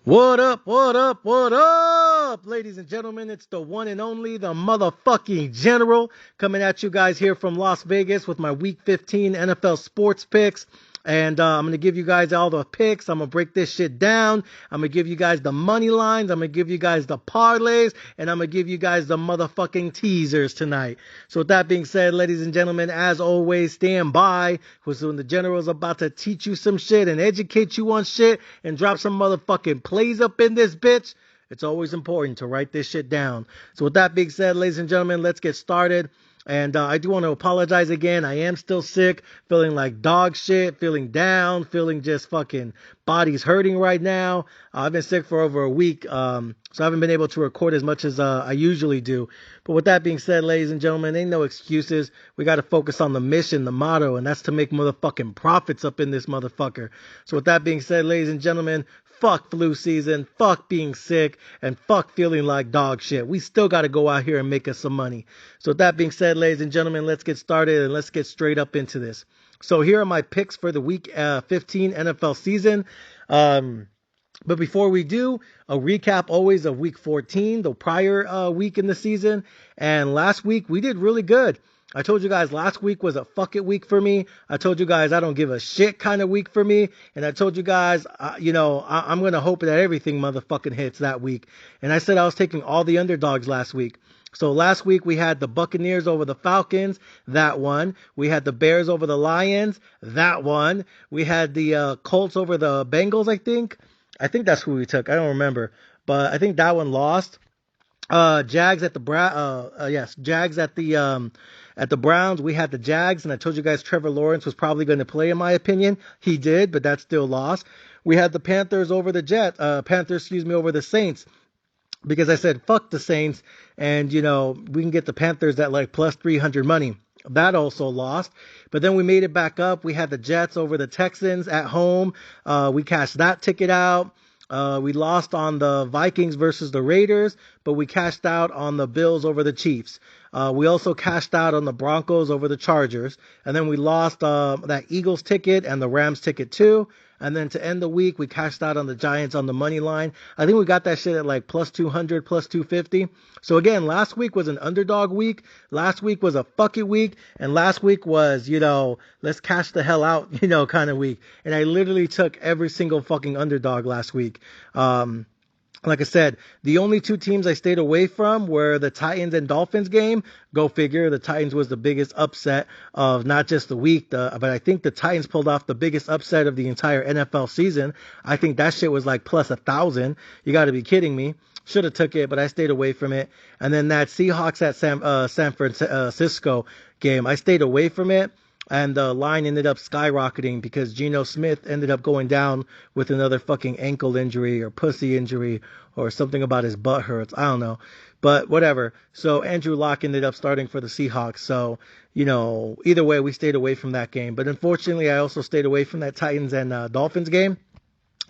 What up, what up, what up, ladies and gentlemen? It's the one and only, the motherfucking general, coming at you guys here from Las Vegas with my Week 15 NFL sports picks. And I'm going to give you guys all the picks. I'm going to break this shit down. I'm going to give you guys the money lines. I'm going to give you guys the parlays. And I'm going to give you guys the motherfucking teasers tonight. So with that being said, ladies and gentlemen, as always, stand by. Because when the general's about to teach you some shit and educate you on shit and drop some motherfucking plays up in this bitch, it's always important to write this shit down. So with that being said, ladies and gentlemen, let's get started. And I do want to apologize again. I am still sick, feeling like dog shit, feeling down, feeling just fucking body's hurting right now. I've been sick for over a week, so I haven't been able to record as much as I usually do. But with that being said, ladies and gentlemen, ain't no excuses. We got to focus on the mission, the motto, and that's to make motherfucking profits up in this motherfucker. So with that being said, ladies and gentlemen, fuck flu season, fuck being sick, and fuck feeling like dog shit. We still got to go out here and make us some money. So with that being said, ladies and gentlemen, let's get started and let's get straight up into this. So here are my picks for the Week 15 NFL season. But before we do, a recap always of Week 14, the prior week in the season. And last week, we did really good. I told you guys last week was a fuck it week for me. I told you guys I don't give a shit kind of week for me. And I told you guys, I'm going to hope that everything motherfucking hits that week. And I said I was taking all the underdogs last week. So last week we had the Buccaneers over the Falcons, that one. We had the Bears over the Lions, that one. We had the Colts over the Bengals, I think. I think that's who we took. I don't remember. But I think that one lost. Jags at the Jags at the Browns. We had the Jags, and I told you guys Trevor Lawrence was probably going to play, in my opinion. He did, but that still lost. We had the Panthers over the over the Saints, because I said fuck the Saints, and we can get the Panthers at like plus 300 money. That also lost. But then we made it back up. We had the Jets over the Texans at home. We cashed that ticket out. We lost on the Vikings versus the Raiders, but we cashed out on the Bills over the Chiefs. We also cashed out on the Broncos over the Chargers. And then we lost that Eagles ticket and the Rams ticket too. And then to end the week, we cashed out on the Giants on the money line. I think we got that shit at like plus 200, plus 250. So again, last week was an underdog week. Last week was a fuck it week. And last week was, let's cash the hell out, kind of week. And I literally took every single fucking underdog last week. Like I said, the only two teams I stayed away from were the Titans and Dolphins game. Go figure. The Titans was the biggest upset of not just the week, but I think the Titans pulled off the biggest upset of the entire NFL season. I think that shit was like plus 1,000. You got to be kidding me. Should have took it, but I stayed away from it. And then that Seahawks at San Francisco game, I stayed away from it. And the line ended up skyrocketing because Geno Smith ended up going down with another fucking ankle injury or pussy injury or something about his butt hurts. I don't know. But whatever. So Andrew Luck ended up starting for the Seahawks. So, either way, we stayed away from that game. But unfortunately, I also stayed away from that Titans and Dolphins game.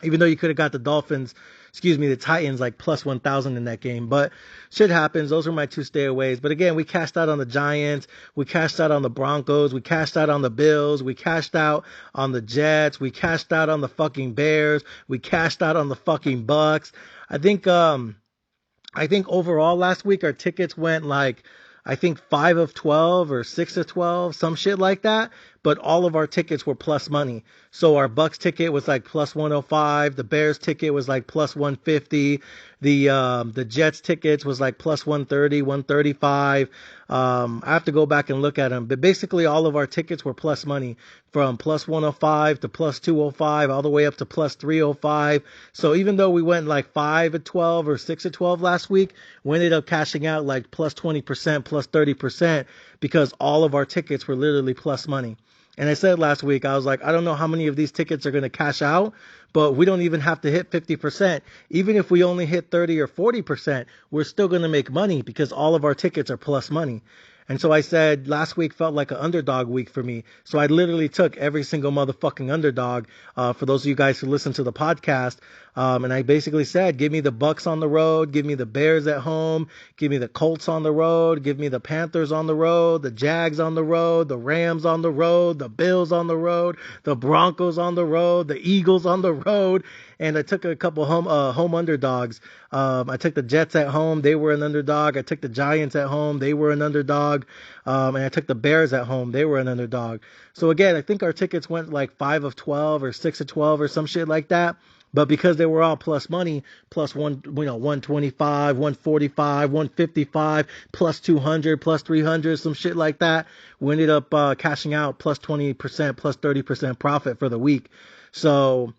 Even though you could have got the Titans like plus 1,000 in that game. But shit happens. Those were my two stayaways. But again, we cashed out on the Giants. We cashed out on the Broncos. We cashed out on the Bills. We cashed out on the Jets. We cashed out on the fucking Bears. We cashed out on the fucking Bucks. I think overall last week our tickets went like, 5 of 12 or 6 of 12, some shit like that. But all of our tickets were plus money. So our Bucks ticket was like plus 105. The Bears ticket was like plus 150. The Jets tickets was like plus 130, 135. I have to go back and look at them. But basically all of our tickets were plus money, from plus 105 to plus 205, all the way up to plus 305. So even though we went like 5 of 12 or 6 of 12 last week, we ended up cashing out like plus 20%, plus 30%, because all of our tickets were literally plus money. And I said last week, I was like, I don't know how many of these tickets are going to cash out, but we don't even have to hit 50%. Even if we only hit 30 or 40%, we're still going to make money because all of our tickets are plus money. And so I said last week felt like an underdog week for me. So I literally took every single motherfucking underdog, for those of you guys who listen to the podcast. And I basically said, give me the Bucks on the road, give me the Bears at home, give me the Colts on the road, give me the Panthers on the road, the Jags on the road, the Rams on the road, the Bills on the road, the Broncos on the road, the Eagles on the road. and I took a couple home underdogs. I took the Jets at home; they were an underdog. I took the Giants at home; they were an underdog. And I took the Bears at home; they were an underdog. So again, I think our tickets went like 5 of 12 or 6 of 12 or some shit like that. But because they were all plus money, plus 125, 145, 155, plus 200, plus 300, some shit like that, we ended up cashing out plus 20%, plus 30% profit for the week. So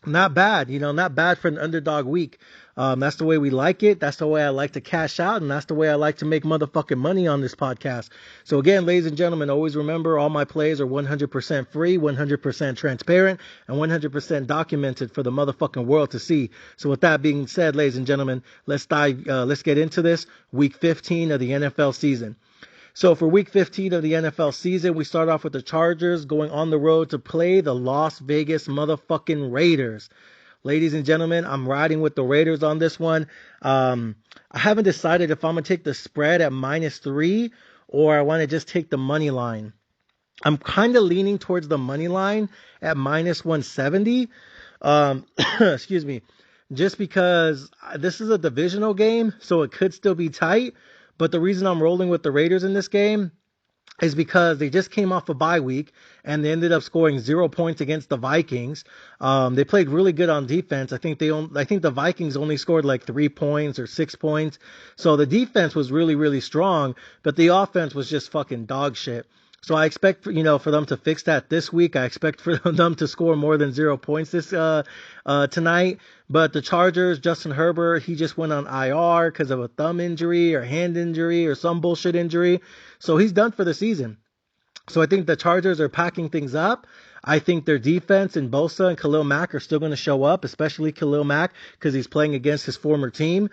not bad, not bad for an underdog week. That's the way we like it. That's the way I like to cash out, and that's the way I like to make motherfucking money on this podcast. So again, ladies and gentlemen, always remember all my plays are 100% free, 100% transparent, and 100% documented for the motherfucking world to see. So with that being said, ladies and gentlemen, let's get into this week 15 of the NFL season. So for week 15 of the NFL season, we start off with the Chargers going on the road to play the Las Vegas motherfucking Raiders. Ladies and gentlemen, I'm riding with the Raiders on this one. I haven't decided if I'm going to take the spread at -3 or I want to just take the money line. I'm kind of leaning towards the money line at -170. Excuse me. Just because this is a divisional game, so it could still be tight. But the reason I'm rolling with the Raiders in this game is because they just came off a bye week and they ended up scoring 0 points against the Vikings. They played really good on defense. I think the Vikings only scored like 3 points or 6 points. So the defense was really, really strong, but the offense was just fucking dog shit. So I expect, for them to fix that this week. I expect for them to score more than 0 points this tonight. But the Chargers, Justin Herbert, he just went on IR because of a thumb injury or hand injury or some bullshit injury. So he's done for the season. So I think the Chargers are packing things up. I think their defense and Bosa and Khalil Mack are still going to show up, especially Khalil Mack because he's playing against his former team.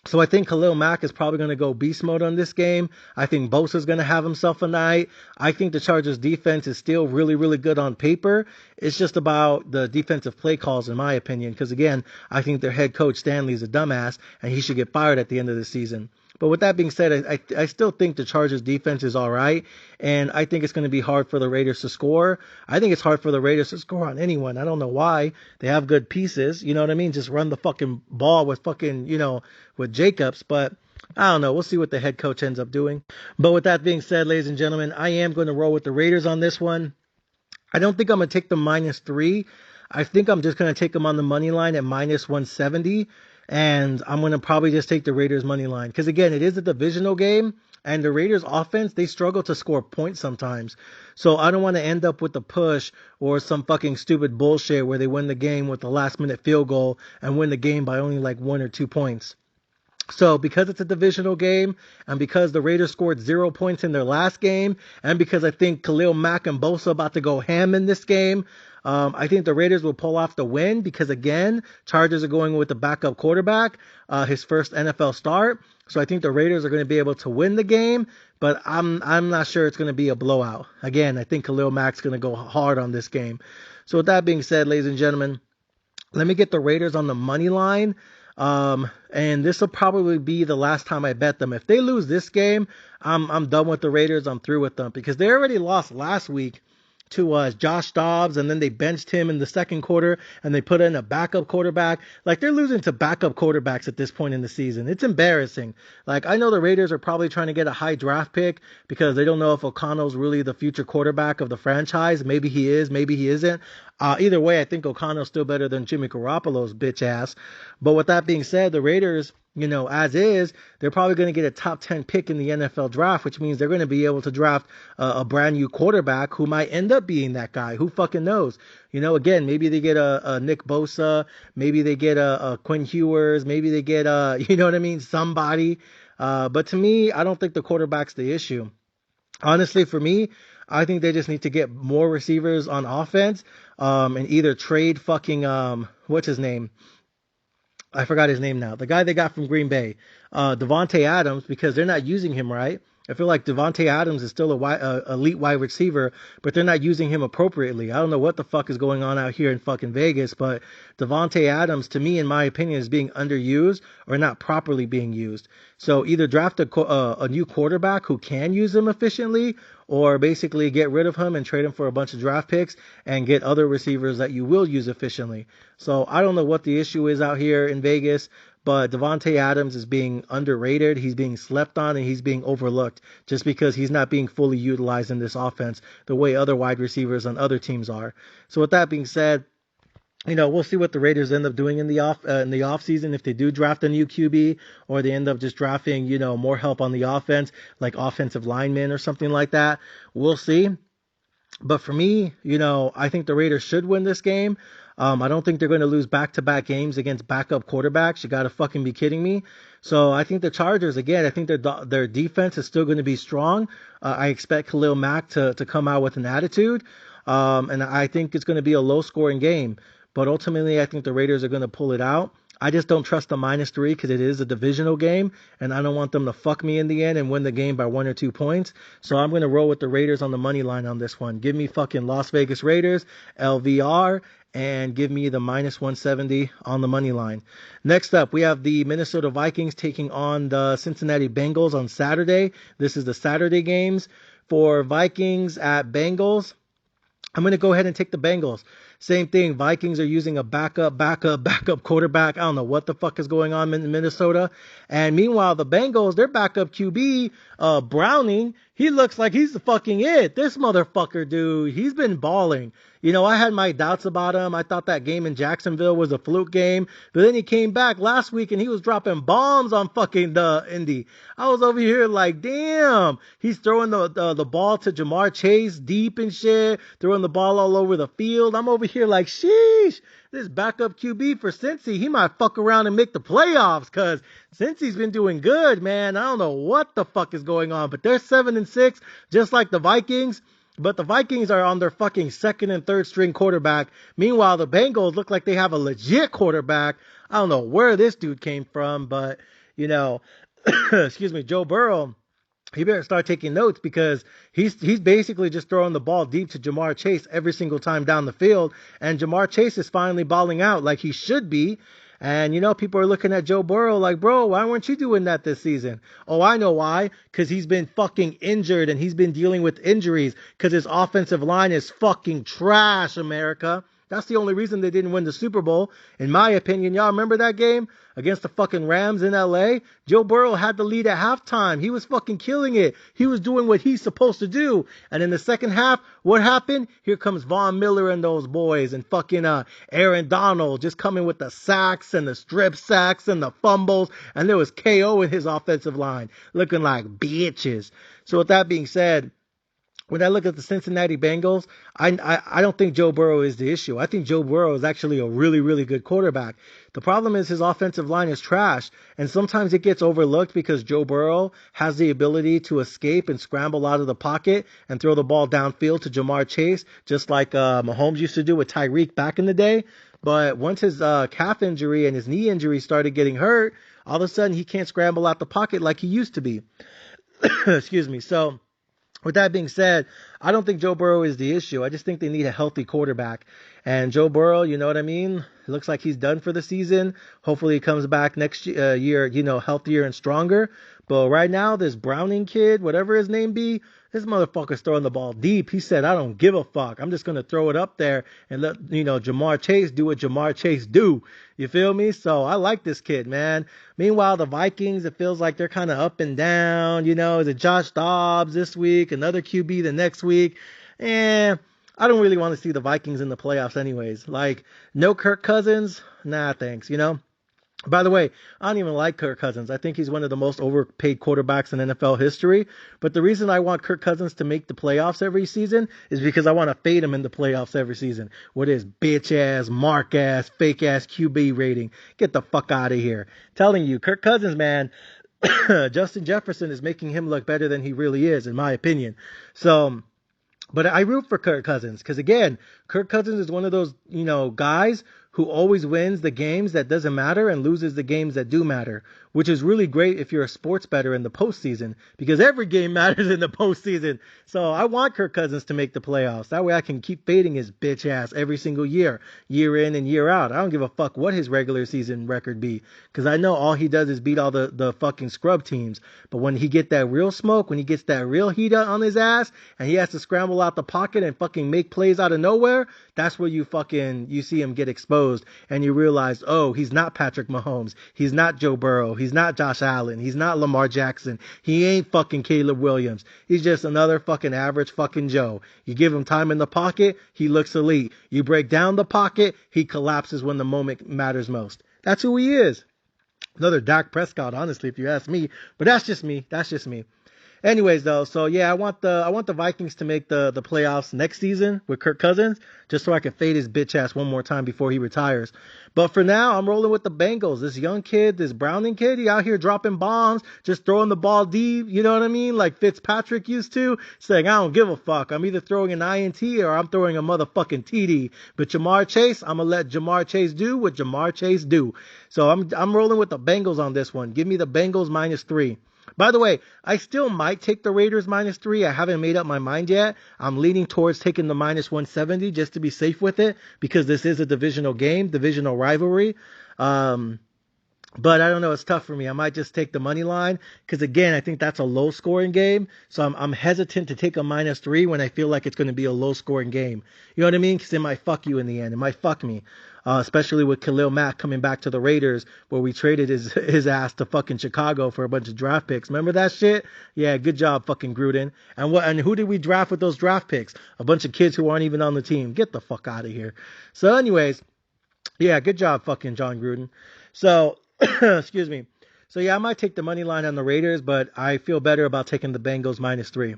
So I think Khalil Mack is probably going to go beast mode on this game. I think Bosa's going to have himself a night. I think the Chargers defense is still really, really good on paper. It's just about the defensive play calls, in my opinion, because again, I think their head coach Stanley is a dumbass and he should get fired at the end of the season. But with that being said, I still think the Chargers defense is all right, and I think it's going to be hard for the Raiders to score. I think it's hard for the Raiders to score on anyone. I don't know why. They have good pieces, you know what I mean? Just run the fucking ball with fucking, with Jacobs, but I don't know. We'll see what the head coach ends up doing. But with that being said, ladies and gentlemen, I am going to roll with the Raiders on this one. I don't think I'm going to take the -3. I think I'm just going to take them on the money line at -170. And I'm going to probably just take the Raiders money line. Because again, it is a divisional game. And the Raiders offense, they struggle to score points sometimes. So I don't want to end up with a push or some fucking stupid bullshit where they win the game with a last minute field goal and win the game by only like 1 or 2 points. So because it's a divisional game and because the Raiders scored 0 points in their last game and because I think Khalil Mack and Bosa about to go ham in this game, I think the Raiders will pull off the win because, again, Chargers are going with the backup quarterback, his first NFL start. So I think the Raiders are going to be able to win the game, but I'm not sure it's going to be a blowout. Again, I think Khalil Mack's going to go hard on this game. So with that being said, ladies and gentlemen, let me get the Raiders on the money line. And this will probably be the last time I bet them. If they lose this game, I'm done with the Raiders. I'm through with them because they already lost last week to Josh Dobbs, and then they benched him in the second quarter, and they put in a backup quarterback. Like, they're losing to backup quarterbacks at this point in the season. It's embarrassing. Like, I know the Raiders are probably trying to get a high draft pick because they don't know if O'Connell's really the future quarterback of the franchise. Maybe he is, maybe he isn't. Either way, I think O'Connell's still better than Jimmy Garoppolo's bitch ass. But with that being said, the Raiders, as is, they're probably going to get a top 10 pick in the NFL draft, which means they're going to be able to draft a brand new quarterback who might end up being that guy. Who fucking knows? Again, maybe they get a Nick Bosa, maybe they get a Quinn Ewers, maybe they get somebody. But to me, I don't think the quarterback's the issue. Honestly, for me, I think they just need to get more receivers on offense, and either trade fucking, what's his name? I forgot his name now. The guy they got from Green Bay, Devontae Adams, because they're not using him right. I feel like Devontae Adams is still a elite wide receiver, but they're not using him appropriately. I don't know what the fuck is going on out here in fucking Vegas, but Devontae Adams, to me, in my opinion, is being underused or not properly being used. So either draft a new quarterback who can use him efficiently, or basically get rid of him and trade him for a bunch of draft picks and get other receivers that you will use efficiently. So I don't know what the issue is out here in Vegas, but Devontae Adams is being underrated. He's being slept on and he's being overlooked just because he's not being fully utilized in this offense the way other wide receivers on other teams are. So with that being said, we'll see what the Raiders end up doing in the off season if they do draft a new QB or they end up just drafting, more help on the offense, like offensive linemen or something like that. We'll see. But for me, I think the Raiders should win this game. I don't think they're going to lose back-to-back games against backup quarterbacks. You got to fucking be kidding me. So I think the Chargers, again, I think their defense is still going to be strong. I expect Khalil Mack to come out with an attitude. And I think it's going to be a low-scoring game. But ultimately, I think the Raiders are going to pull it out. I just don't trust the -3 because it is a divisional game, and I don't want them to fuck me in the end and win the game by 1 or 2 points. So I'm going to roll with the Raiders on the money line on this one. Give me fucking Las Vegas Raiders, LVR, and give me the -170 on the money line. Next up, we have the Minnesota Vikings taking on the Cincinnati Bengals on Saturday. This is the Saturday games. For Vikings at Bengals, I'm going to go ahead and take the Bengals. Same thing. Vikings are using a backup quarterback. I don't know what the fuck is going on in Minnesota. And meanwhile, the Bengals, their backup QB, Browning, he looks like he's the fucking it. This motherfucker, dude, he's been balling. I had my doubts about him. I thought that game in Jacksonville was a fluke game. But then he came back last week and he was dropping bombs on fucking the Indy. I was over here like, damn. He's throwing the ball to Jamar Chase deep and shit. Throwing the ball all over the field. I'm over here like, sheesh. This backup QB for Cincy, he might fuck around and make the playoffs because Cincy's been doing good, man. I don't know what the fuck is going on. But they're 7-6, just like the Vikings. But the Vikings are on their fucking second and third string quarterback. Meanwhile, the Bengals look like they have a legit quarterback. I don't know where this dude came from, but, excuse me, Joe Burrow, he better start taking notes because he's basically just throwing the ball deep to Jamar Chase every single time down the field. And Jamar Chase is finally balling out like he should be. And, people are looking at Joe Burrow like, bro, why weren't you doing that this season? Oh, I know why. Because he's been fucking injured and he's been dealing with injuries because his offensive line is fucking trash, America. That's the only reason they didn't win the Super Bowl. In my opinion, y'all remember that game against the fucking Rams in LA? Joe Burrow had the lead at halftime. He was fucking killing it. He was doing what he's supposed to do. And in the second half, what happened? Here comes Von Miller and those boys and fucking Aaron Donald just coming with the sacks and the strip sacks and the fumbles. And there was KO in his offensive line looking like bitches. So with that being said, when I look at the Cincinnati Bengals, I don't think Joe Burrow is the issue. I think Joe Burrow is actually a really, really good quarterback. The problem is his offensive line is trash, and sometimes it gets overlooked because Joe Burrow has the ability to escape and scramble out of the pocket and throw the ball downfield to Jamar Chase, just like Mahomes used to do with Tyreek back in the day. But once his calf injury and his knee injury started getting hurt, all of a sudden he can't scramble out the pocket like he used to be. Excuse me. So with that being said, I don't think Joe Burrow is the issue. I just think they need a healthy quarterback. And Joe Burrow, you know what I mean? It looks like he's done for the season. Hopefully he comes back next year, healthier and stronger. But right now, this Browning kid, whatever his name be, this motherfucker's throwing the ball deep. He said, I don't give a fuck. I'm just going to throw it up there and let, Jamar Chase do what Jamar Chase do. You feel me? So I like this kid, man. Meanwhile, the Vikings, it feels like they're kind of up and down. Is it Josh Dobbs this week, another QB the next week? I don't really want to see the Vikings in the playoffs anyways. Like, no Kirk Cousins? Nah, thanks, By the way, I don't even like Kirk Cousins. I think he's one of the most overpaid quarterbacks in NFL history. But the reason I want Kirk Cousins to make the playoffs every season is because I want to fade him in the playoffs every season with his bitch-ass, mark-ass, fake-ass QB rating. Get the fuck out of here. Telling you, Kirk Cousins, man, Justin Jefferson is making him look better than he really is, in my opinion. So, but I root for Kirk Cousins because, again, Kirk Cousins is one of those, guys who always wins the games that doesn't matter and loses the games that do matter, which is really great if you're a sports bettor in the postseason, because every game matters in the postseason. So I want Kirk Cousins to make the playoffs. That way I can keep fading his bitch ass every single year in and year out. I don't give a fuck what his regular season record be, because I know all he does is beat all the fucking scrub teams. But when he get that real smoke, when he gets that real heat on his ass, and he has to scramble out the pocket and fucking make plays out of nowhere, that's where you see him get exposed, and you realize, oh, he's not Patrick Mahomes, he's not Joe Burrow, he's not Josh Allen, he's not Lamar Jackson, he ain't fucking Caleb Williams. He's just another fucking average fucking Joe. You give him time in the pocket, he looks elite. You break down the pocket, he collapses when the moment matters most. That's who he is. Another Dak Prescott, honestly, if you ask me. But that's just me. Anyways, though, so yeah, I want the Vikings to make the playoffs next season with Kirk Cousins, just so I can fade his bitch ass one more time before he retires. But for now, I'm rolling with the Bengals. This young kid, this Browning kid, he out here dropping bombs, just throwing the ball deep, you know what I mean? Like Fitzpatrick used to, saying, I don't give a fuck. I'm either throwing an INT or I'm throwing a motherfucking TD. But Jamar Chase, I'm gonna let Jamar Chase do what Jamar Chase do. So I'm rolling with the Bengals on this one. Give me the Bengals -3. By the way, I still might take the Raiders -3. I haven't made up my mind yet. I'm leaning towards taking the -170 just to be safe with it, because this is a divisional game, divisional rivalry. But I don't know. It's tough for me. I might just take the money line because, again, I think that's a low scoring game. So I'm hesitant to take a -3 when I feel like it's going to be a low scoring game. You know what I mean? Because it might fuck you in the end. It might fuck me. Especially with Khalil Mack coming back to the Raiders, where we traded his ass to fucking Chicago for a bunch of draft picks. Remember that shit? Yeah, good job, fucking Gruden. And who did we draft with those draft picks? A bunch of kids who aren't even on the team. Get the fuck out of here. So anyways, yeah, good job, fucking John Gruden. So, excuse me. So yeah, I might take the money line on the Raiders, but I feel better about taking the Bengals -3.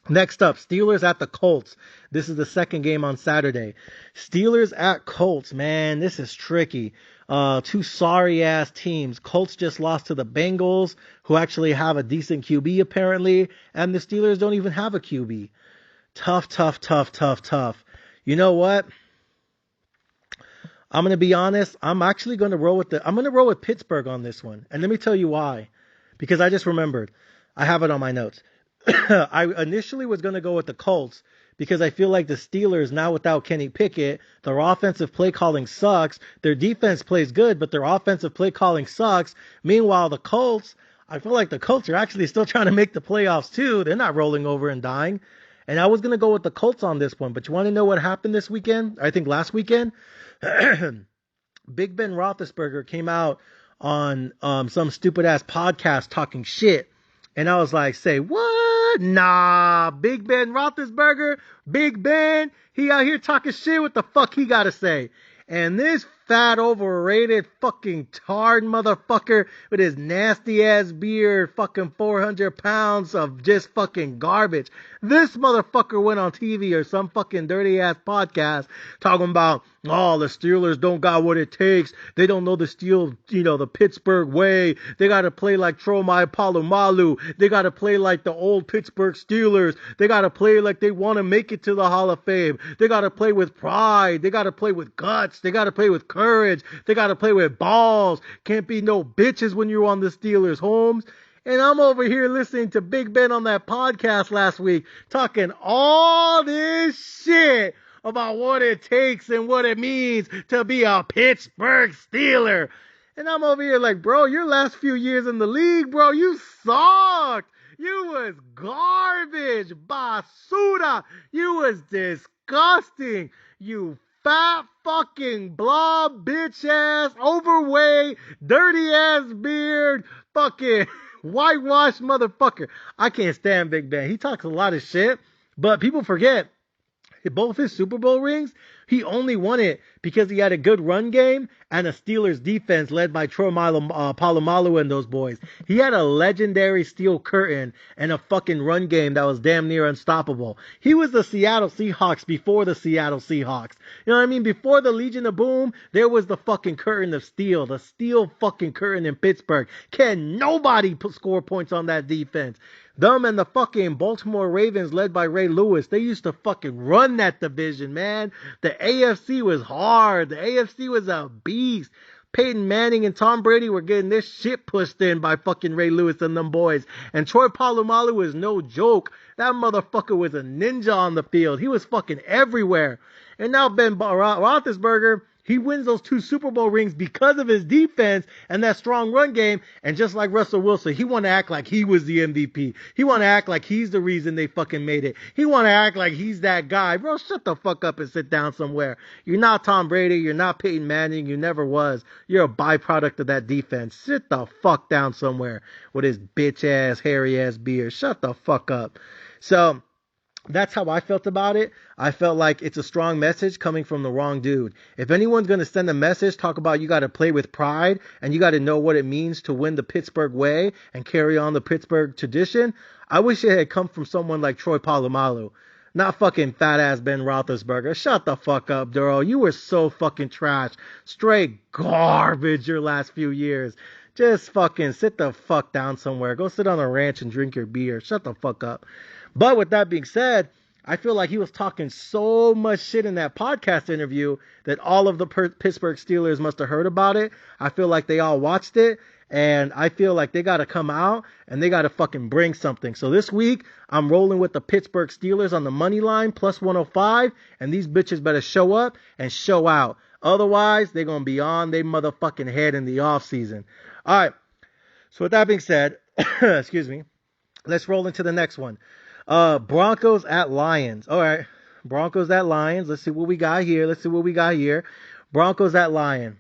Next up, Steelers at the Colts. This is the second game on Saturday. Steelers at Colts, man, this is tricky. Two sorry-ass teams. Colts just lost to the Bengals, who actually have a decent QB apparently, and the Steelers don't even have a QB. Tough. You know what? I'm going to be honest. I'm actually going to roll with Pittsburgh on this one. And let me tell you why. Because I just remembered. I have it on my notes. I initially was going to go with the Colts because I feel like the Steelers, now without Kenny Pickett, their offensive play calling sucks. Their defense plays good, but their offensive play calling sucks. Meanwhile, the Colts, I feel like the Colts are actually still trying to make the playoffs too. They're not rolling over and dying. And I was going to go with the Colts on this one, but you want to know what happened this weekend? I think last weekend? Big Ben Roethlisberger came out on some stupid-ass podcast talking shit. And I was like, say what? Nah, Big Ben Roethlisberger, Big Ben, he out here talking shit. What the fuck he got to say? And this fat, overrated, fucking tarred motherfucker with his nasty ass beard, fucking 400 pounds of just fucking garbage. This motherfucker went on TV or some fucking dirty ass podcast talking about, oh, the Steelers don't got what it takes. They don't know the Pittsburgh way. They got to play like Troy Polamalu. They got to play like the old Pittsburgh Steelers. They got to play like they want to make it to the Hall of Fame. They got to play with pride. They got to play with guts. They got to play with courage. They got to play with balls. Can't be no bitches when you're on the Steelers, Holmes. And I'm over here listening to Big Ben on that podcast last week talking all this shit about what it takes and what it means to be a Pittsburgh Steeler. And I'm over here like, bro, your last few years in the league, bro, you sucked. You was garbage. Basura. You was disgusting. You fat fucking blob, bitch ass, overweight, dirty ass beard, fucking whitewashed motherfucker. I can't stand Big Ben. He talks a lot of shit, but people forget both his Super Bowl rings, he only won it because he had a good run game and a Steelers defense led by Troy Polamalu and those boys. He had a legendary steel curtain and a fucking run game that was damn near unstoppable. He was the Seattle Seahawks before the Seattle Seahawks. You know what I mean? Before the Legion of Boom, there was the fucking curtain of steel. The steel fucking curtain in Pittsburgh. Can nobody score points on that defense? Them and the fucking Baltimore Ravens led by Ray Lewis, they used to fucking run that division, man. The AFC was hard. The AFC was a beast. Peyton Manning and Tom Brady were getting this shit pushed in by fucking Ray Lewis and them boys. And Troy Polamalu was no joke. That motherfucker was a ninja on the field. He was fucking everywhere. And now Ben Roethlisberger, he wins those 2 Super Bowl rings because of his defense and that strong run game. And just like Russell Wilson, he want to act like he was the MVP. He want to act like he's the reason they fucking made it. He want to act like he's that guy. Bro, shut the fuck up and sit down somewhere. You're not Tom Brady. You're not Peyton Manning. You never was. You're a byproduct of that defense. Sit the fuck down somewhere with his bitch ass, hairy ass beard. Shut the fuck up. So that's how I felt about it. I felt like it's a strong message coming from the wrong dude. If anyone's going to send a message, talk about you got to play with pride and you got to know what it means to win the Pittsburgh way and carry on the Pittsburgh tradition, I wish it had come from someone like Troy Polamalu. Not fucking fat ass Ben Roethlisberger. Shut the fuck up, Duro. You were so fucking trash. Straight garbage your last few years. Just fucking sit the fuck down somewhere. Go sit on a ranch and drink your beer. Shut the fuck up. But with that being said, I feel like he was talking so much shit in that podcast interview that all of the Pittsburgh Steelers must have heard about it. I feel like they all watched it, and I feel like they got to come out and they got to fucking bring something. So this week, I'm rolling with the Pittsburgh Steelers on the money line, plus 105, and these bitches better show up and show out. Otherwise, they're going to be on their motherfucking head in the offseason. All right, so with that being said, excuse me, let's roll into the next one. Broncos at Lions. All right. Broncos at Lions. Let's see what we got here. Broncos at Lions.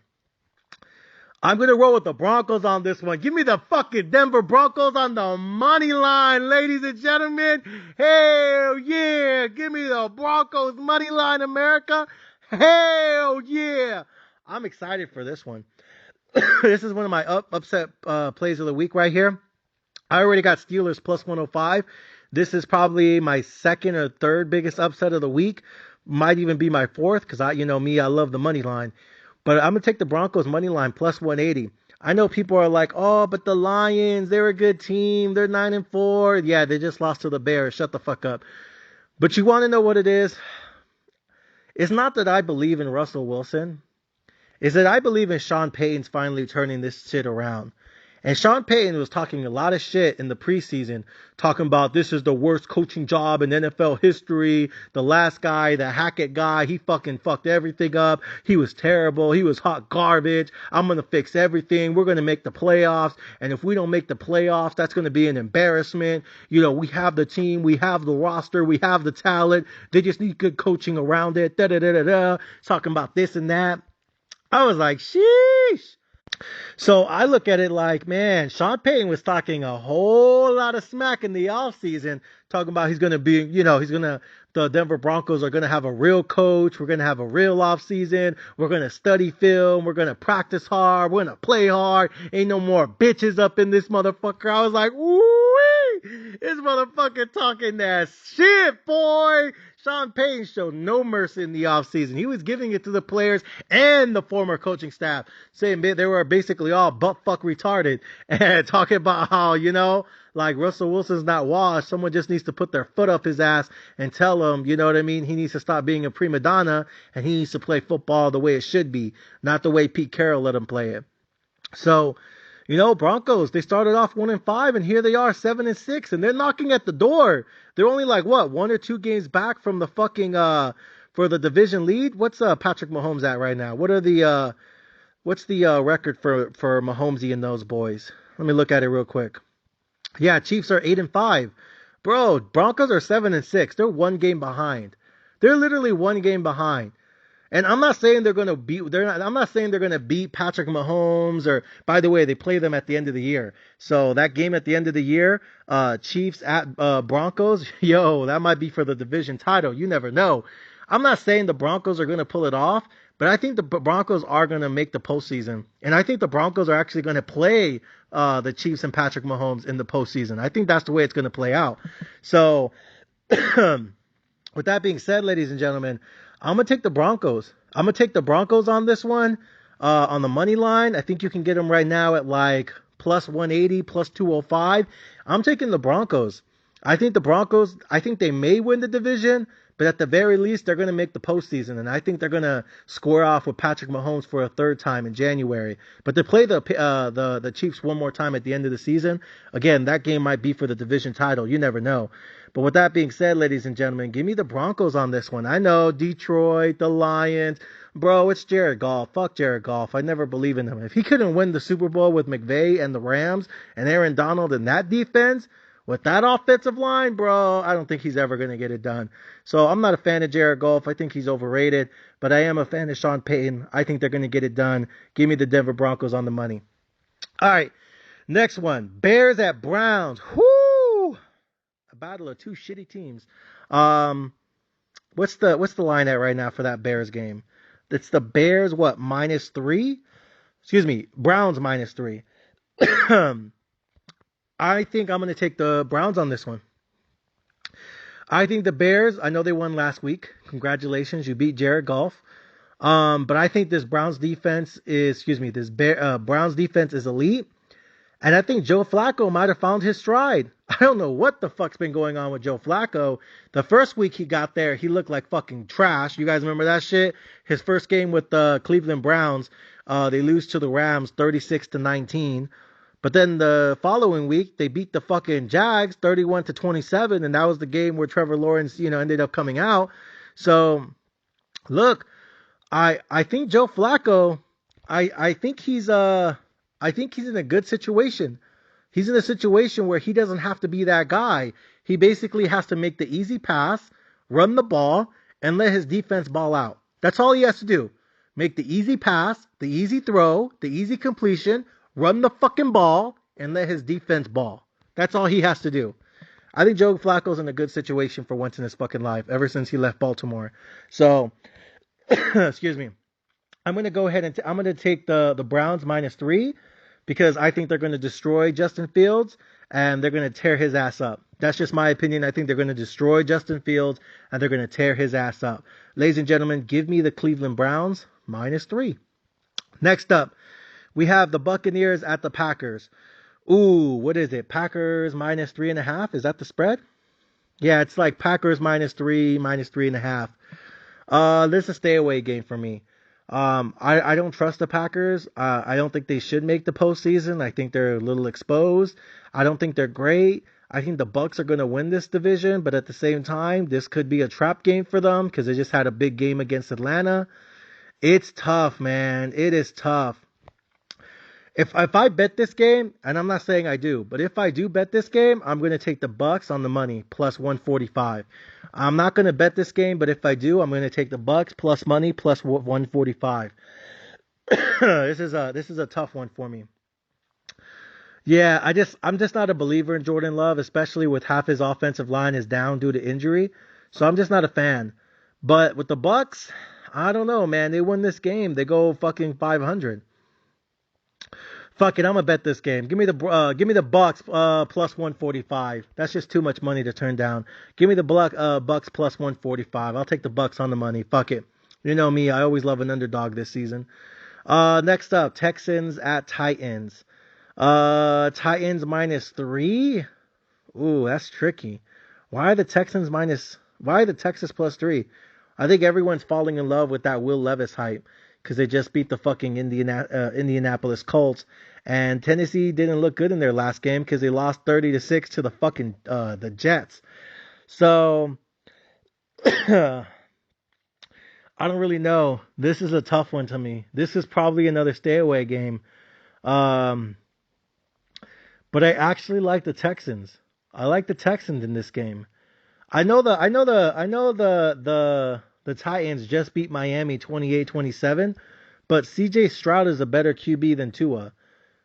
I'm going to roll with the Broncos on this one. Give me the fucking Denver Broncos on the money line, ladies and gentlemen. Hell yeah. Give me the Broncos money line, America. Hell yeah. I'm excited for this one. This is one of my upset plays of the week right here. I already got Steelers plus 105. This is probably my second or third biggest upset of the week. Might even be my fourth because I love the money line. But I'm going to take the Broncos money line plus 180. I know people are like, oh, but the Lions, they're a good team. They're 9-4. Yeah, they just lost to the Bears. Shut the fuck up. But you want to know what it is? It's not that I believe in Russell Wilson. It's that I believe in Sean Payton's finally turning this shit around. And Sean Payton was talking a lot of shit in the preseason, talking about this is the worst coaching job in NFL history. The last guy, the Hackett guy, he fucking fucked everything up. He was terrible. He was hot garbage. I'm going to fix everything. We're going to make the playoffs. And if we don't make the playoffs, that's going to be an embarrassment. You know, we have the team. We have the roster. We have the talent. They just need good coaching around it. Talking about this and that. I was like, sheesh. So I look at it like, man, Sean Payton was talking a whole lot of smack in the offseason, talking about the Denver Broncos are going to have a real coach. We're going to have a real offseason. We're going to study film. We're going to practice hard. We're going to play hard. Ain't no more bitches up in this motherfucker. I was like, ooh, this motherfucker talking that shit, boy. Sean Payton showed no mercy in the offseason. He was giving it to the players and the former coaching staff, saying they were basically all butt-fuck retarded and talking about how, like Russell Wilson's not washed. Someone just needs to put their foot up his ass and tell him, you know what I mean? He needs to stop being a prima donna and he needs to play football the way it should be, not the way Pete Carroll let him play it. So, Broncos, they started off 1-5 and here they are 7-6 and they're knocking at the door. They're only like, 1 or 2 games back from the fucking, for the division lead. What's, Patrick Mahomes at right now? What's the record for Mahomesy and those boys? Let me look at it real quick. Yeah, Chiefs are 8-5. Bro, Broncos are 7-6. They're 1 game behind. They're literally 1 game behind. And I'm not saying they're going to beat Patrick Mahomes or, by the way, they play them at the end of the year. So that game at the end of the year, Chiefs at Broncos, that might be for the division title. You never know. I'm not saying the Broncos are going to pull it off, but I think the Broncos are going to make the postseason. And I think the Broncos are actually going to play the Chiefs and Patrick Mahomes in the postseason. I think that's the way it's going to play out. So with that being said, ladies and gentlemen, I'm going to take the Broncos. I'm going to take the Broncos on this one, on the money line. I think you can get them right now at like plus 180, plus 205. I'm taking the Broncos. I think they may win the division, But at the very least, they're going to make the postseason, and I think they're going to square off with Patrick Mahomes for a third time in January. But to play the Chiefs one more time at the end of the season, again, that game might be for the division title. You never know. But with that being said, ladies and gentlemen, give me the Broncos on this one. I know Detroit, the Lions. Bro, it's Jared Goff. Fuck Jared Goff. I never believe in him. If he couldn't win the Super Bowl with McVay and the Rams and Aaron Donald and that defense, with that offensive line, bro, I don't think he's ever going to get it done. So I'm not a fan of Jared Goff. I think he's overrated. But I am a fan of Sean Payton. I think they're going to get it done. Give me the Denver Broncos on the money. All right, next one. Bears at Browns. Whoo! A battle of two shitty teams. What's the line at right now for that Bears game? It's the Bears, what, -3? Excuse me, Browns -3. I think I'm going to take the Browns on this one. I think the Bears, I know they won last week. Congratulations, you beat Jared Goff. But I think this Browns defense is, Browns defense is elite. And I think Joe Flacco might have found his stride. I don't know what the fuck's been going on with Joe Flacco. The first week he got there, he looked like fucking trash. You guys remember that shit? His first game with the Cleveland Browns, they lose to the Rams 36-19. But then the following week, they beat the fucking Jags 31-27, and that was the game where Trevor Lawrence, ended up coming out. So, look, I think Joe Flacco, I think he's in a good situation. He's in a situation where he doesn't have to be that guy. He basically has to make the easy pass, run the ball, and let his defense ball out. That's all he has to do. Make the easy pass, the easy throw, the easy completion, run the fucking ball, and let his defense ball. That's all he has to do. I think Joe Flacco's in a good situation for once in his fucking life, ever since he left Baltimore. So, excuse me. I'm going to go ahead and I'm going to take the Browns -3 because I think they're going to destroy Justin Fields and they're going to tear his ass up. That's just my opinion. I think they're going to destroy Justin Fields and they're going to tear his ass up. Ladies and gentlemen, give me the Cleveland Browns -3. Next up, we have the Buccaneers at the Packers. Ooh, what is it? Packers -3.5? Is that the spread? Yeah, it's like Packers -3, -3.5. This is a stay away game for me. I don't trust the Packers. I don't think they should make the postseason. I think they're a little exposed. I don't think they're great. I think the Bucs are going to win this division, but at the same time, this could be a trap game for them because they just had a big game against Atlanta. It's tough, man. It is tough. If I bet this game, and I'm not saying I do, but if I do bet this game, I'm going to take the Bucs on the money, plus 145. I'm not going to bet this game, but if I do, I'm going to take the Bucs plus money, plus 145. This is a tough one for me. Yeah, I'm just not a believer in Jordan Love, especially with half his offensive line is down due to injury. So I'm just not a fan. But with the Bucs, I don't know, man. They win this game. They go fucking 500. Fuck it, I'm gonna bet this game. Give me the Bucs plus 145. That's just too much money to turn down. Give me the Bucs plus 145. I'll take the Bucs on the money. Fuck it. You know me, I always love an underdog this season. Next up, Texans at Titans. Titans -3. Ooh, that's tricky. Why are the Texans plus 3? I think everyone's falling in love with that Will Levis hype because they just beat the fucking Indianapolis Colts, and Tennessee didn't look good in their last game because they lost 30-6 to the fucking the Jets. So I don't really know. This is a tough one to me. This is probably another stay away game. But I actually like the Texans. I like the Texans in this game. I know the Titans just beat Miami 28-27, but CJ Stroud is a better QB than Tua.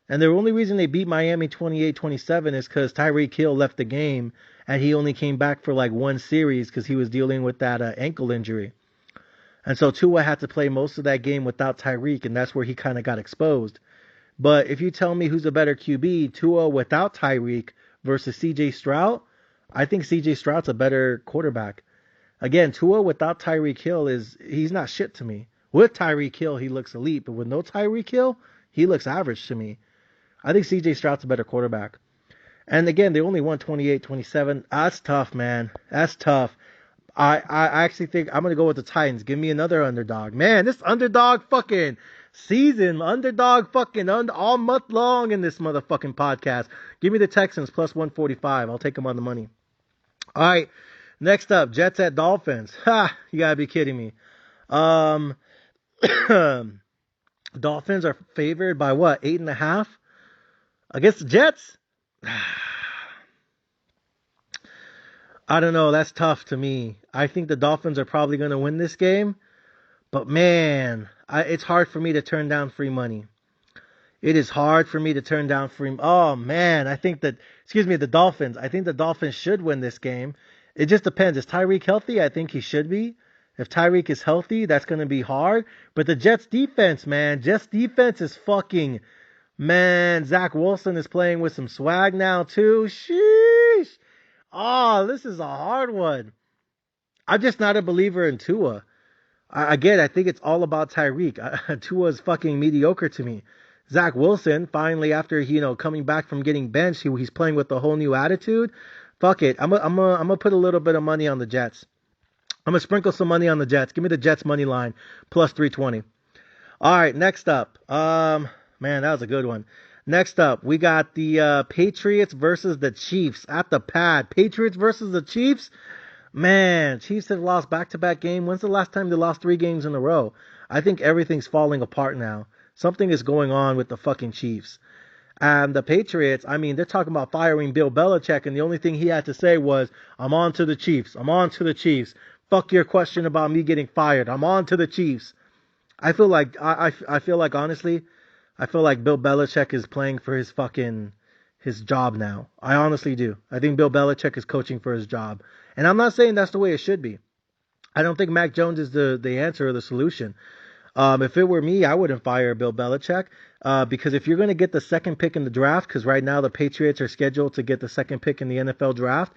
And the only reason they beat Miami 28-27 is because Tyreek Hill left the game and he only came back for like one series because he was dealing with that ankle injury. And so Tua had to play most of that game without Tyreek, and that's where he kind of got exposed. But if you tell me who's a better QB, Tua without Tyreek versus CJ Stroud, I think CJ Stroud's a better quarterback. Again, Tua without Tyreek Hill he's not shit to me. With Tyreek Hill, he looks elite, but with no Tyreek Hill, he looks average to me. I think CJ Stroud's a better quarterback. And again, they only won 28-27. That's tough, man. That's tough. I actually think I'm gonna go with the Titans. Give me another underdog. Man, this underdog fucking season, underdog fucking all month long in this motherfucking podcast. Give me the Texans plus 145. I'll take them on the money. All right, next up, Jets at Dolphins. Ha, you gotta be kidding me. Um, Dolphins are favored by what? 8.5 against the Jets. I don't know. That's tough to me. I think the Dolphins are probably going to win this game. But man, it's hard for me to turn down free money. It is hard for me to turn down free. Oh man, I think that, excuse me, the Dolphins. I think the Dolphins should win this game. It just depends. Is Tyreek healthy? I think he should be. If Tyreek is healthy, that's going to be hard. But the Jets defense, man, Jets defense is fucking, man, Zach Wilson is playing with some swag now too. Sheesh. Oh, this is a hard one. I'm just not a believer in Tua. Again, I think it's all about Tyreek. Tua's fucking mediocre to me. Zach Wilson, finally, after coming back from getting benched, he's playing with a whole new attitude. Fuck it. I'm gonna put a little bit of money on the Jets. I'm gonna sprinkle some money on the Jets. Give me the Jets money line plus 320. All right, next up. Man, that was a good one. Next up, we got the Patriots versus the Chiefs at the pad. Patriots versus the Chiefs. Man, Chiefs have lost back-to-back games. When's the last time they lost 3 games in a row? I think everything's falling apart now. Something is going on with the fucking Chiefs. And the Patriots, I mean, they're talking about firing Bill Belichick, and the only thing he had to say was, I'm on to the Chiefs. I'm on to the Chiefs. Fuck your question about me getting fired. I'm on to the Chiefs. I feel like, I feel like, honestly, I feel like Bill Belichick is playing for his job now. I honestly do. I think Bill Belichick is coaching for his job. And I'm not saying that's the way it should be. I don't think Mac Jones is the answer or the solution. If it were me, I wouldn't fire Bill Belichick. Because if you're going to get the second pick in the draft, because right now the Patriots are scheduled to get the second pick in the NFL draft,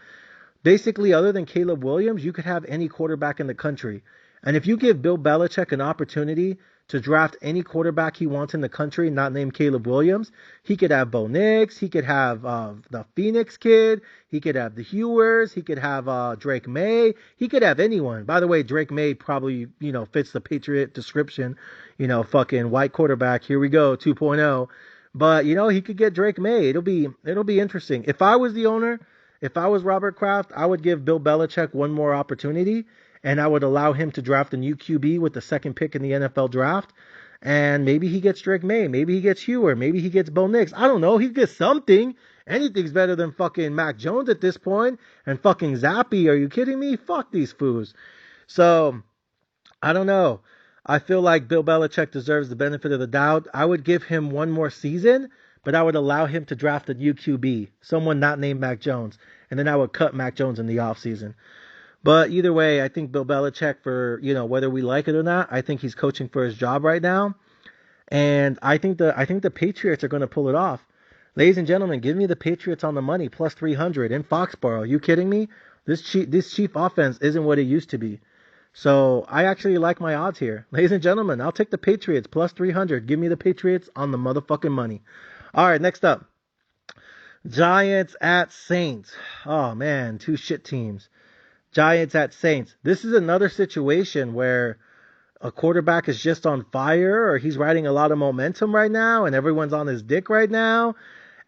basically other than Caleb Williams, you could have any quarterback in the country. And if you give Bill Belichick an opportunity to draft any quarterback he wants in the country, not named Caleb Williams, he could have Bo Nix, he could have the Phoenix kid, he could have the Hewers, he could have Drake May, he could have anyone. By the way, Drake May probably, fits the Patriot description, fucking white quarterback, here we go, 2.0. But, he could get Drake May. It'll be interesting. If I was the owner, if I was Robert Kraft, I would give Bill Belichick one more opportunity. And I would allow him to draft a new QB with the second pick in the NFL draft. And maybe he gets Drake May. Maybe he gets Hewer. Maybe he gets Bo Nix. I don't know. He gets something. Anything's better than fucking Mac Jones at this point. And fucking Zappy. Are you kidding me? Fuck these foos. So, I don't know. I feel like Bill Belichick deserves the benefit of the doubt. I would give him one more season, but I would allow him to draft a new QB. Someone not named Mac Jones. And then I would cut Mac Jones in the offseason. But either way, I think Bill Belichick, for, whether we like it or not, I think he's coaching for his job right now. And I think the Patriots are going to pull it off. Ladies and gentlemen, give me the Patriots on the money, plus 300 in Foxborough. Are you kidding me? This Chief offense isn't what it used to be. So I actually like my odds here. Ladies and gentlemen, I'll take the Patriots, plus 300. Give me the Patriots on the motherfucking money. All right, next up. Giants at Saints. Oh, man, 2 shit teams. Giants at Saints. This is another situation where a quarterback is just on fire, or he's riding a lot of momentum right now and everyone's on his dick right now.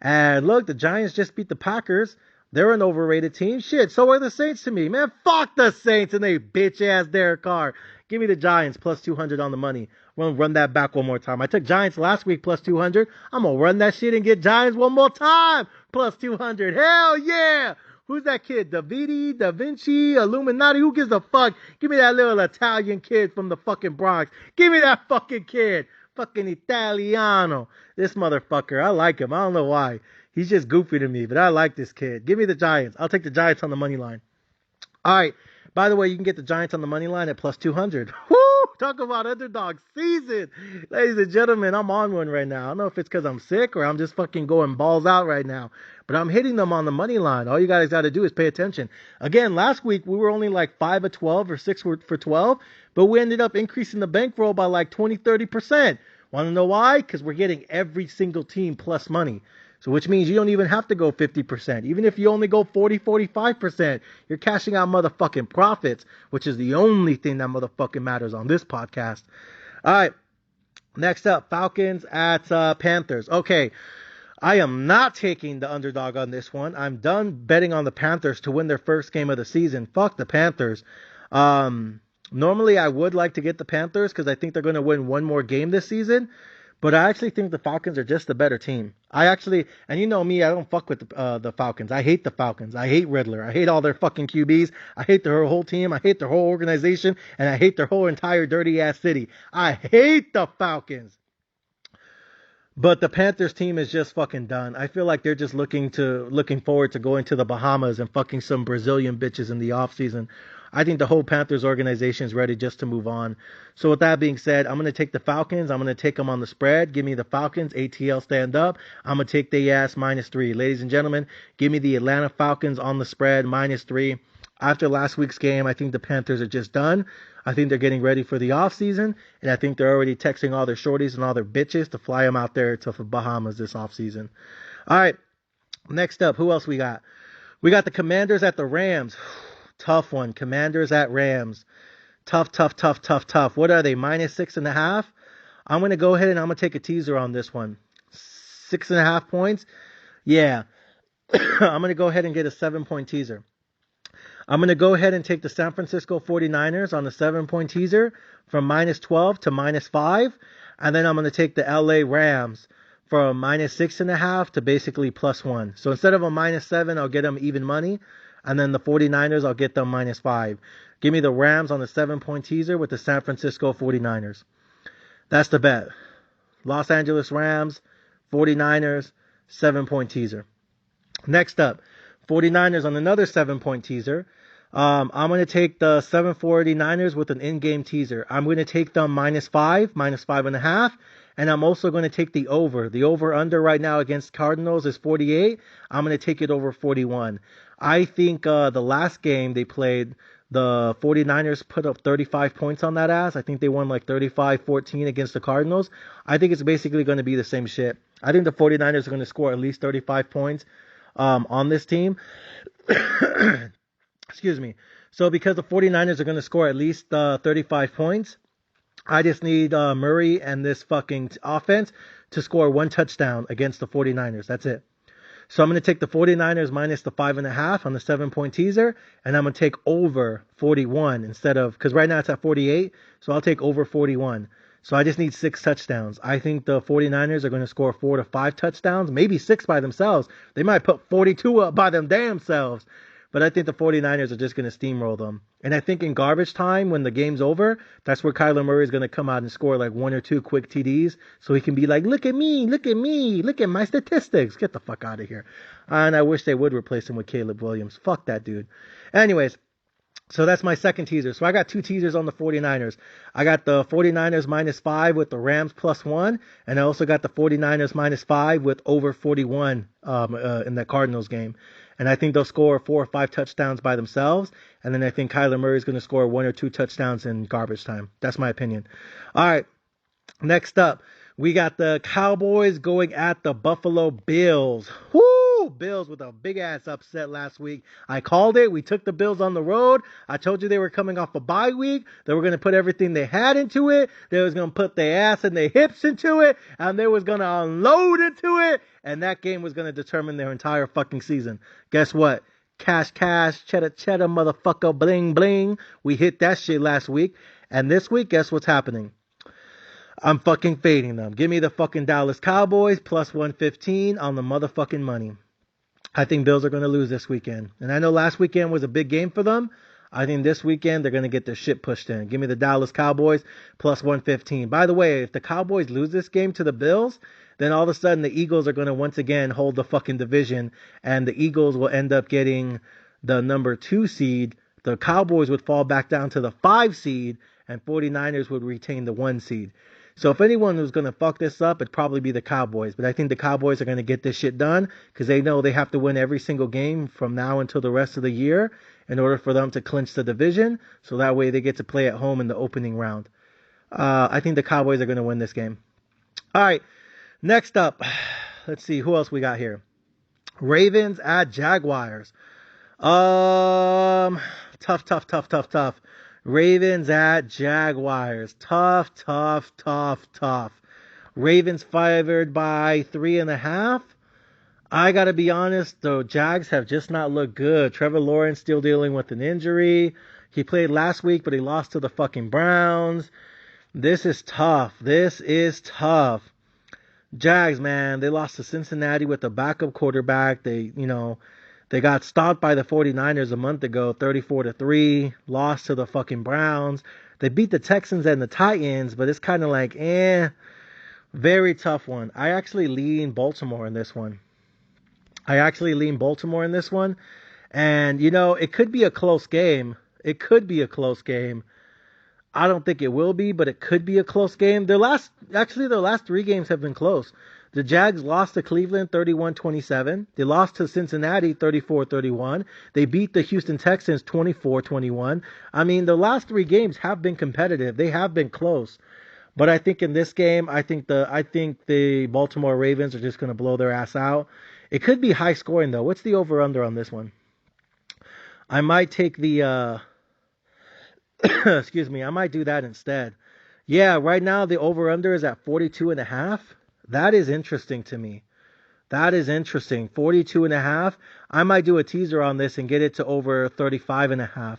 And look, the Giants just beat the Packers. They're an overrated team. Shit, so are the Saints to me. Man, fuck the Saints and they bitch-ass Derek Carr. Give me the Giants plus 200 on the money. I'm going to run that back one more time. I took Giants last week plus 200. I'm going to run that shit and get Giants one more time plus 200. Hell yeah! Who's that kid? Davidi, Da Vinci, Illuminati? Who gives a fuck? Give me that little Italian kid from the fucking Bronx. Give me that fucking kid. Fucking Italiano. This motherfucker. I like him. I don't know why. He's just goofy to me, but I like this kid. Give me the Giants. I'll take the Giants on the money line. All right. By the way, you can get the Giants on the money line at plus 200. Woo! Talk about underdog season. Ladies and gentlemen, I'm on one right now. I don't know if it's because I'm sick or I'm just fucking going balls out right now. But I'm hitting them on the money line. All you guys got to do is pay attention. Again, last week we were only like 5 of 12 or 6 for 12. But we ended up increasing the bankroll by like 20, 30%. Want to know why? Because we're getting every single team plus money. So which means you don't even have to go 50%. Even if you only go 40, 45%, you're cashing out motherfucking profits, which is the only thing that motherfucking matters on this podcast. All right. Next up, Falcons at Panthers. Okay. I am not taking the underdog on this one. I'm done betting on the Panthers to win their first game of the season. Fuck the Panthers. Normally I would like to get the Panthers because I think they're going to win one more game this season. But I actually think the Falcons are just a better team. And you know me, I don't fuck with the Falcons. I hate the Falcons. I hate Riddler. I hate all their fucking QBs. I hate their whole team. I hate their whole organization. And I hate their whole entire dirty ass city. I hate the Falcons. But the Panthers team is just fucking done. I feel like they're just looking forward to going to the Bahamas and fucking some Brazilian bitches in the offseason. I think the whole Panthers organization is ready just to move on. So with that being said, I'm going to take the Falcons. I'm going to take them on the spread. Give me the Falcons. ATL stand up. I'm going to take the ass -3. Ladies and gentlemen, give me the Atlanta Falcons on the spread -3. After last week's game, I think the Panthers are just done. I think they're getting ready for the offseason, and I think they're already texting all their shorties and all their bitches to fly them out there to the Bahamas this offseason. All right, next up, who else we got? We got the Commanders at the Rams. Tough one. Commanders at Rams. Tough. What are they, -6.5? I'm going to go ahead and I'm going to take a teaser on this one. 6.5 points? Yeah. I'm going to go ahead and get a 7-point teaser. I'm going to go ahead and take the San Francisco 49ers on the 7-point teaser from -12 to -5. And then I'm going to take the LA Rams from -6.5 to basically +1. So instead of a -7, I'll get them even money. And then the 49ers, I'll get them -5. Give me the Rams on the 7-point teaser with the San Francisco 49ers. That's the bet. Los Angeles Rams, 49ers, 7-point teaser. Next up, 49ers on another 7-point teaser. I'm going to take the 749ers with an in-game teaser. I'm going to take them -5, -5.5. And I'm also going to take the over. The over-under right now against Cardinals is 48. I'm going to take it over 41. I think the last game they played, the 49ers put up 35 points on that ass. I think they won like 35-14 against the Cardinals. I think it's basically going to be the same shit. I think the 49ers are going to score at least 35 points on this team. Excuse me. So because the 49ers are going to score at least 35 points, I just need Murray and this fucking offense to score 1 touchdown against the 49ers. That's it. So I'm going to take the 49ers minus the 5.5 on the 7-point teaser, and I'm going to take over 41 instead of, because right now it's at 48, so I'll take over 41. So I just need 6 touchdowns. I think the 49ers are going to score 4 to 5 touchdowns, maybe 6 by themselves. They might put 42 up by them damn selves. But I think the 49ers are just going to steamroll them. And I think in garbage time, when the game's over, that's where Kyler Murray is going to come out and score like 1 or 2 quick TDs. So he can be like, look at me, look at my statistics. Get the fuck out of here. And I wish they would replace him with Caleb Williams. Fuck that dude. Anyways, so that's my second teaser. So I got 2 teasers on the 49ers. I got the 49ers -5 with the Rams +1. And I also got the 49ers -5 with over 41 in the Cardinals game. And I think they'll score 4 or 5 touchdowns by themselves. And then I think Kyler Murray is going to score 1 or 2 touchdowns in garbage time. That's my opinion. All right. Next up, we got the Cowboys going at the Buffalo Bills. Woo! Bills with a big ass upset last week. I called it. We took the Bills on the road. I told you they were coming off a bye week. They were going to put everything they had into it. They was going to put their ass and their hips into it. And they was going to unload into it. And that game was going to determine their entire fucking season. Guess what? Cash, cheddar, motherfucker, bling, bling. We hit that shit last week. And this week, guess what's happening? I'm fucking fading them. Give me the fucking Dallas Cowboys +115 on the motherfucking money. I think Bills are going to lose this weekend. And I know last weekend was a big game for them. I think this weekend they're going to get their shit pushed in. Give me the Dallas Cowboys +115. By the way, if the Cowboys lose this game to the Bills, then all of a sudden the Eagles are going to once again hold the fucking division, and the Eagles will end up getting the number 2 seed. The Cowboys would fall back down to the 5 seed, and 49ers would retain the 1 seed. So if anyone was going to fuck this up, it'd probably be the Cowboys. But I think the Cowboys are going to get this shit done because they know they have to win every single game from now until the rest of the year in order for them to clinch the division. So that way they get to play at home in the opening round. I think the Cowboys are going to win this game. All right. Next up, let's see who else we got here. Ravens at Jaguars. Tough. Ravens at Jaguars. Tough. Ravens favored by 3.5. I gotta be honest, though, Jags have just not looked good. Trevor Lawrence still dealing with an injury. He played last week, but he lost to the fucking Browns. This is tough. Jags, man, they lost to Cincinnati with a backup quarterback. They got stopped by the 49ers a month ago, 34-3, lost to the fucking Browns. They beat the Texans and the Titans, but it's kind of like, very tough one. I actually lean Baltimore in this one. And, it could be a close game. I don't think it will be, but it could be a close game. Their last 3 games have been close. The Jags lost to Cleveland 31-27. They lost to Cincinnati 34-31. They beat the Houston Texans 24-21. I mean, the last 3 games have been competitive. They have been close. But I think in this game, I think the Baltimore Ravens are just going to blow their ass out. It could be high scoring though. What's the over/under on this one? I might take the excuse me, I might do that instead. Yeah, right now the over/under is at 42.5. That is interesting to me. 42.5. I might do a teaser on this and get it to over 35.5.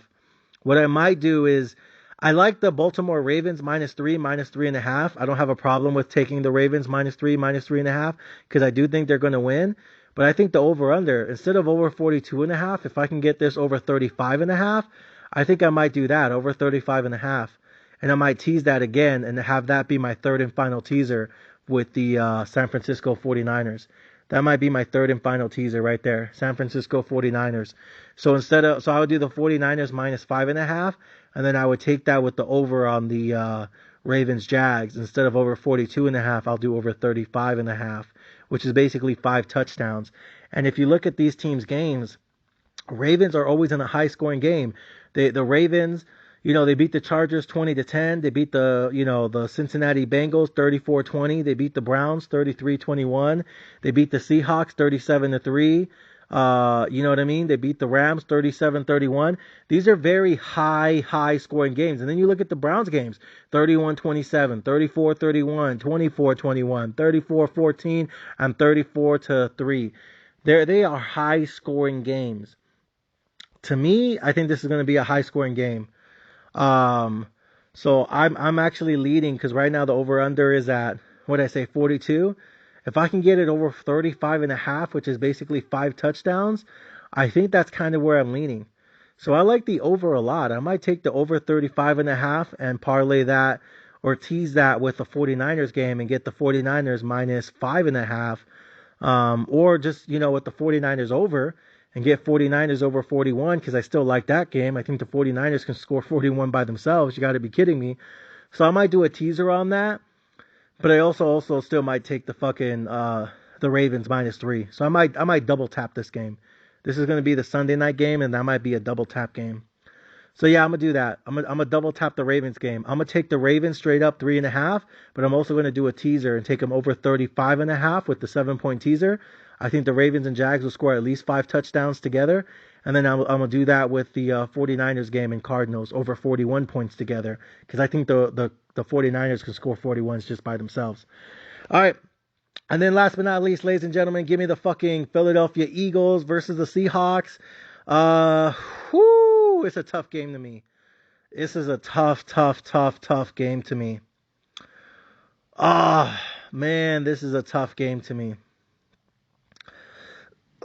What I might do is, I like the Baltimore Ravens -3, -3.5. I don't have a problem with taking the Ravens -3, -3.5, because I do think they're going to win. But I think the over/under, instead of over 42.5, if I can get this over 35.5, I think I might do that, over 35.5. And I might tease that again and have that be my third and final teaser with the San Francisco 49ers. That might be my third and final teaser right there. San Francisco 49ers. So I would do the 49ers -5.5, and then I would take that with the over on the Ravens Jags. Instead of over 42.5, I'll do over 35.5, which is basically 5 touchdowns. And if you look at these teams' games, Ravens are always in a high scoring game. The Ravens, they beat the Chargers 20-10. They beat the Cincinnati Bengals 34-20. They beat the Browns 33-21. They beat the Seahawks 37-3. You know what I mean? They beat the Rams 37-31. These are very high scoring games. And then you look at the Browns games, 31-27, 34-31, 24-21, 34-14, and 34-3. They are high scoring games. To me, I think this is going to be a high scoring game. So I'm actually leading, because right now the over under is at, 42. If I can get it over 35.5, which is basically 5 touchdowns, I think that's kind of where I'm leaning. So I like the over a lot. I might take the over 35.5 and parlay that or tease that with the 49ers game and get the 49ers -5.5. Or just, with the 49ers over and get 49ers over 41, because I still like that game. I think the 49ers can score 41 by themselves. You got to be kidding me. So I might do a teaser on that. But I also still might take the fucking the Ravens -3. So I might double tap this game. This is going to be the Sunday night game, and that might be a double tap game. So yeah, I'm gonna do that. I'm gonna double tap the Ravens game. I'm gonna take the Ravens straight up 3.5, but I'm also gonna do a teaser and take them over 35.5 with the 7-point teaser. I think the Ravens and Jags will score at least 5 touchdowns together. And then I'm gonna do that with the 49ers game and Cardinals over 41 points together, because I think the 49ers can score 41s just by themselves. All right. And then last but not least, ladies and gentlemen, give me the fucking Philadelphia Eagles versus the Seahawks. It's a tough game to me. This is a tough game to me. Man, this is a tough game to me.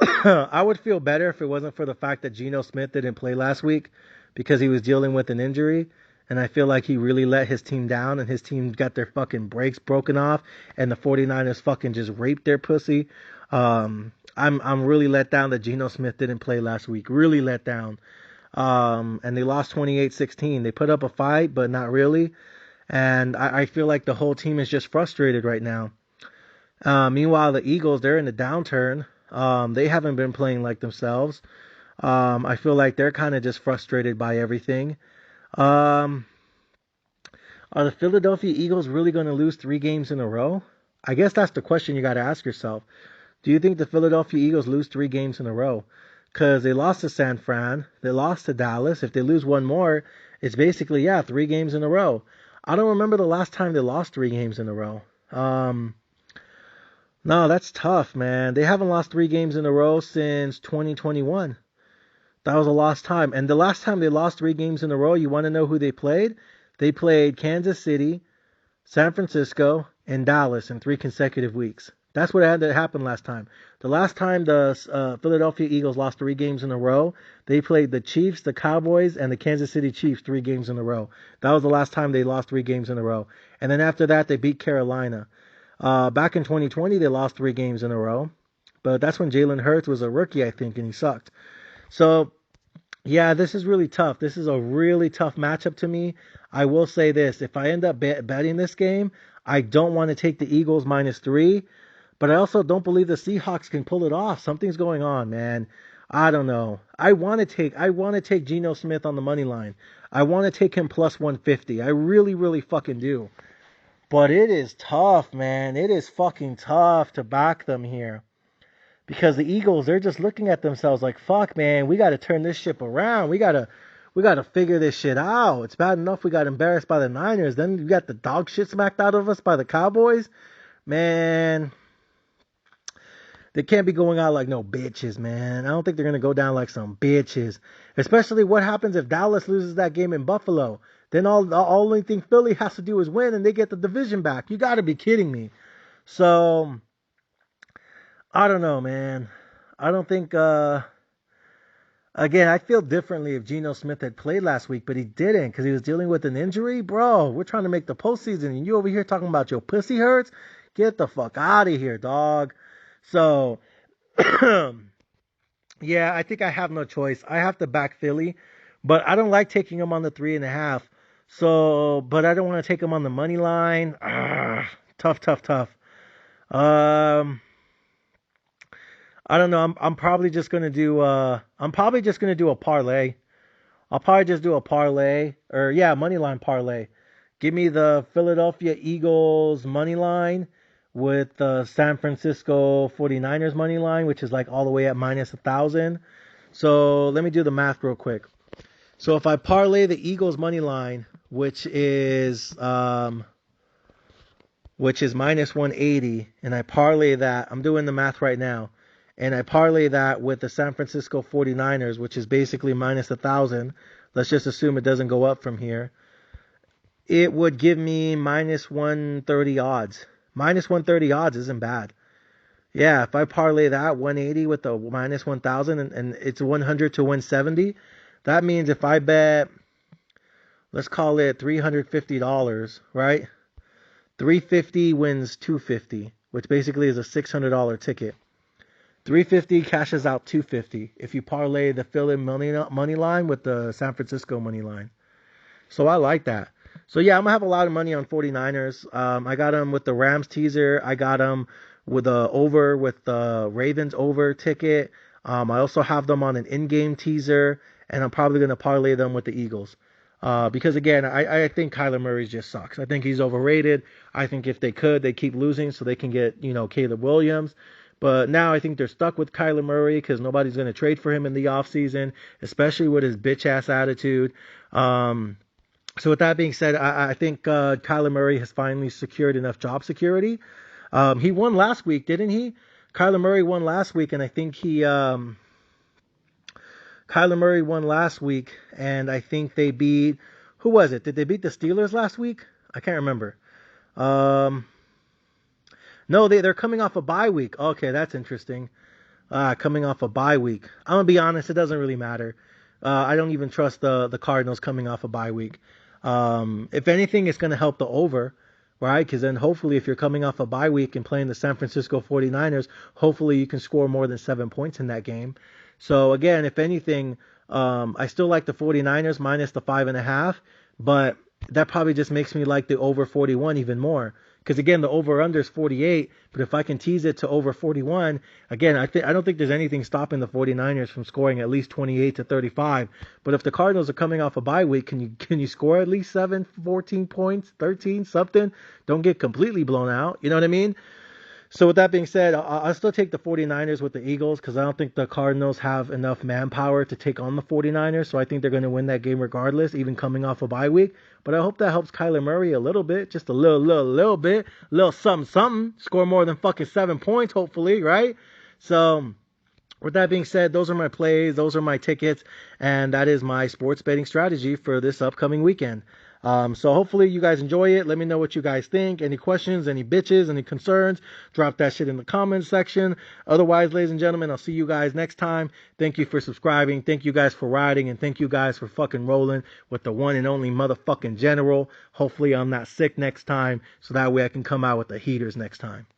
I would feel better if it wasn't for the fact that Geno Smith didn't play last week because he was dealing with an injury. And I feel like he really let his team down, and his team got their fucking brakes broken off, and the 49ers fucking just raped their pussy. I'm really let down that Geno Smith didn't play last week. Really let down. And they lost 28-16. They put up a fight, but not really. And I feel like the whole team is just frustrated right now. Meanwhile, the Eagles, they're in a downturn. They haven't been playing like themselves. I feel like they're kind of just frustrated by everything. Are the Philadelphia Eagles really going to lose 3 games in a row? I guess that's the question you got to ask yourself. Do you think the Philadelphia Eagles lose 3 games in a row? Because they lost to San Fran, they lost to Dallas. If they lose one more, it's basically, yeah, 3 games in a row. I don't remember the last time they lost 3 games in a row. No, that's tough, man. They haven't lost 3 games in a row since 2021. That was the last time. And the last time they lost 3 games in a row, you want to know who they played? They played Kansas City, San Francisco, and Dallas in 3 consecutive weeks. That's what had to happen last time. The last time the Philadelphia Eagles lost 3 games in a row, they played the Chiefs, the Cowboys, and the Kansas City Chiefs 3 games in a row. That was the last time they lost 3 games in a row. And then after that, they beat Carolina. Back in 2020, they lost 3 games in a row. But that's when Jalen Hurts was a rookie, I think, and he sucked. So, yeah, this is really tough. This is a really tough matchup to me. I will say this. If I end up betting this game, I don't want to take the Eagles -3. But I also don't believe the Seahawks can pull it off. Something's going on, man. I don't know. I want to take Geno Smith on the money line. I want to take him plus 150. I really, really fucking do. But it is tough, man. It is fucking tough to back them here. Because the Eagles, they're just looking at themselves like, fuck, man, we got to turn this ship around. We got to figure this shit out. It's bad enough we got embarrassed by the Niners. Then we got the dog shit smacked out of us by the Cowboys. Man, they can't be going out like no bitches, man. I don't think they're going to go down like some bitches. Especially what happens if Dallas loses that game in Buffalo. Then the only thing Philly has to do is win and they get the division back. You got to be kidding me. So, I don't know, man. I don't think, again, I feel differently if Geno Smith had played last week, but he didn't because he was dealing with an injury. Bro, we're trying to make the postseason and you over here talking about your pussy hurts? Get the fuck out of here, dog. So, yeah, I think I have no choice. I have to back Philly, but I don't like taking them on the 3.5. So, but I don't want to take them on the money line. Tough. I don't know. I'm probably just gonna do. I'm probably just gonna do a parlay. I'll probably just do a parlay, or yeah, money line parlay. Give me the Philadelphia Eagles money line with the San Francisco 49ers money line, which is like all the way at -1,000. So let me do the math real quick. So if I parlay the Eagles money line, which is -180, and I parlay that, I'm doing the math right now, and I parlay that with the San Francisco 49ers, which is basically -1,000. Let's just assume it doesn't go up from here. It would give me -130 odds. -130 odds isn't bad. Yeah, if I parlay that 180 with the -1,000 and it's 100 to 170, that means if I bet, let's call it $350, right? 350 wins 250, which basically is a $600 ticket. 350 cashes out 250 if you parlay the Philly money line with the San Francisco money line. So I like that. So yeah, I'm gonna have a lot of money on 49ers. I got them with the Rams teaser. I got them with the Ravens over ticket. I also have them on an in-game teaser, and I'm probably gonna parlay them with the Eagles. Because again, I think Kyler Murray just sucks. I think he's overrated. I think if they could, they keep losing so they can get, Caleb Williams. But now I think they're stuck with Kyler Murray because nobody's going to trade for him in the offseason, especially with his bitch-ass attitude. So with that being said, I think Kyler Murray has finally secured enough job security. He won last week, didn't he? Kyler Murray won last week, and I think Kyler Murray won last week, and I think they beat, who was it? Did they beat the Steelers last week? I can't remember. No, they're coming off a bye week. Okay, that's interesting. Coming off a bye week. I'm going to be honest, it doesn't really matter. I don't even trust the Cardinals coming off a bye week. If anything, it's going to help the over, right? Because then hopefully if you're coming off a bye week and playing the San Francisco 49ers, hopefully you can score more than 7 points in that game. So again, if anything, I still like the 49ers minus the 5.5, but that probably just makes me like the over 41 even more. Because again, the over-under is 48, but if I can tease it to over 41, again, I don't think there's anything stopping the 49ers from scoring at least 28 to 35. But if the Cardinals are coming off a bye week, can you score at least 7, 14 points, 13, something? Don't get completely blown out. You know what I mean? So with that being said, I'll still take the 49ers with the Eagles because I don't think the Cardinals have enough manpower to take on the 49ers. So I think they're going to win that game regardless, even coming off a bye week. But I hope that helps Kyler Murray a little bit, just a little bit, little something. Score more than fucking 7 points, hopefully, right? So with that being said, those are my plays, those are my tickets, and that is my sports betting strategy for this upcoming weekend. So hopefully you guys enjoy it. Let me know what you guys think. Any questions, any bitches, any concerns, drop that shit in the comments section. Otherwise, ladies and gentlemen, I'll see you guys next time. Thank you for subscribing. Thank you guys for riding. And thank you guys for fucking rolling with the one and only motherfucking General. Hopefully I'm not sick next time, so that way I can come out with the heaters next time.